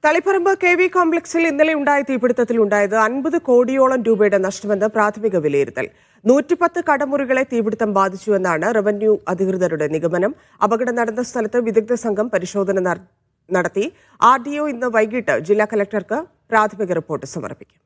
Taliparamba KV കോംപ്ലക്സിൽ ഇന്നലെ ഉണ്ടായ തീപിടുത്തത്തിലുണ്ടായത് 50 കോടിയോളം രൂപയുടെ നഷ്ടമെന്ന് പ്രാഥമിക വിലയിരുത്തൽ. 110 കടമുറികളെ തീപിടുത്തം ബാധിച്ചുവെന്നാണ് റവന്യൂ അധികൃതരുടെ നിഗമനം. അപകടം നടന്ന സ്ഥലത്ത് വിദഗ്ധ സംഘം പരിശോധന നടത്തി. RDO ഇന്ന് വൈകിട്ട് ജില്ലാ കലക്ടർക്ക് പ്രാഥമിക റിപ്പോർട്ട് സമർപ്പിക്കും.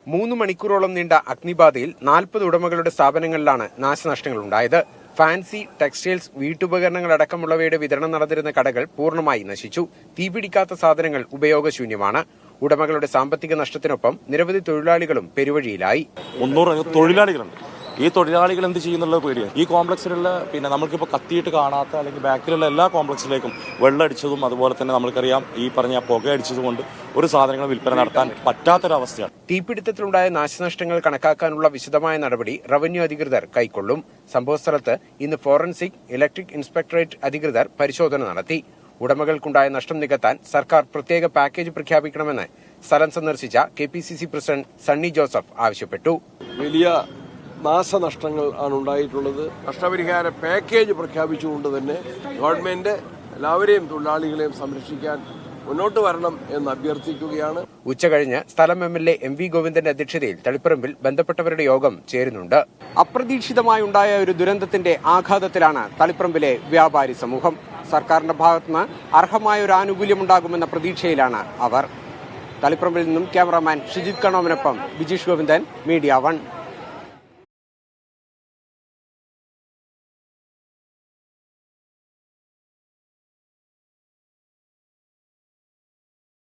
3 മണിക്കൂറോളം നീണ്ട അഗ്നിബാധയിൽ 40 ഉടമകളുടെ സ്ഥാപനങ്ങളിലാണ് നാശനഷ്ടങ്ങൾ ഉണ്ടായത്. ഫാൻസി, ടെക്സ്റ്റൈൽസ്, വീട്ടുപകരണങ്ങൾ അടക്കമുള്ളവയുടെ വിതരണം നടന്നിരുന്ന കടകൾ പൂർണ്ണമായി നശിച്ചു. തീപിടിക്കാത്ത സാധനങ്ങൾ ഉപയോഗശൂന്യമാണ്. ഉടമകളുടെ സാമ്പത്തിക നഷ്ടത്തിനൊപ്പം നിരവധി തൊഴിലാളികളും പെരുവഴിയിലായി. 300 തൊഴിലാളികളുണ്ട്. ഈ തൊഴിലാളികൾ എന്ത് ചെയ്യുന്നുള്ള പേടിയാണ്. ഈ കോംപ്ലക്സിലുള്ള നമ്മൾക്കിപ്പോൾ കത്തിയിട്ട് കാണാത്ത അല്ലെങ്കിൽ ബാക്കിലുള്ള എല്ലാ കോംപ്ലക്സിലേക്കും വെള്ളം അടിച്ചതും അതുപോലെ തന്നെ നമ്മൾക്കറിയാം ഈ പറഞ്ഞ പുക അടിച്ചതുകൊണ്ട് ഒരു സാധനങ്ങൾ വിൽപ്പന നടത്താൻ പറ്റാത്തൊരവസ്ഥയാണ്. തീപിടുത്തത്തിലുണ്ടായ നാശനഷ്ടങ്ങൾ കണക്കാക്കാനുള്ള വിശദമായ നടപടി റവന്യൂ അധികൃതർ കൈക്കൊള്ളും. സംഭവസ്ഥലത്ത് ഇന്ന് ഫോറൻസിക്, ഇലക്ട്രിക് ഇൻസ്പെക്ടറേറ്റ് അധികൃതർ പരിശോധന നടത്തി. ഉടമകൾക്കുണ്ടായ നഷ്ടം നികത്താൻ സർക്കാർ പ്രത്യേക പാക്കേജ് പ്രഖ്യാപിക്കണമെന്ന് സ്ഥലം സന്ദർശിച്ച KPCC പ്രസിഡന്റ് സണ്ണി ജോസഫ് ആവശ്യപ്പെട്ടു. വലിയ നാശനഷ്ടങ്ങൾ ആണ് ഉണ്ടായിട്ടുള്ളത്. നഷ്ടപരിഹാര പാക്കേജ് പ്രഖ്യാപിച്ചുകൊണ്ട് തന്നെ ഗവൺമെന്റ് എല്ലാവരെയും തൊഴിലാളികളെയും സംരക്ഷിക്കാൻ മുന്നോട്ട് വരണം എന്ന് അഭ്യർത്ഥിക്കുകയാണ്. ഉച്ചകഴിഞ്ഞ് സ്ഥലം MLA MV ഗോവിന്ദന്റെ അധ്യക്ഷതയിൽ തളിപ്പറമ്പിൽ ബന്ധപ്പെട്ടവരുടെ യോഗം ചേരുന്നുണ്ട്. അപ്രതീക്ഷിതമായുണ്ടായ ഒരു ദുരന്തത്തിന്റെ ആഘാതത്തിലാണ് തളിപ്പറമ്പിലെ വ്യാപാരി സമൂഹം. സർക്കാരിന്റെ ഭാഗത്തുനിന്ന് അർഹമായ ഒരു ആനുകൂല്യമുണ്ടാകുമെന്ന പ്രതീക്ഷയിലാണ് അവർ. തളിപ്പറമ്പിൽ നിന്നും ക്യാമറാമാൻ ഷിജിത് കണോമിനൊപ്പം ബിജീഷ് ഗോവിന്ദൻ, മീഡിയ 1.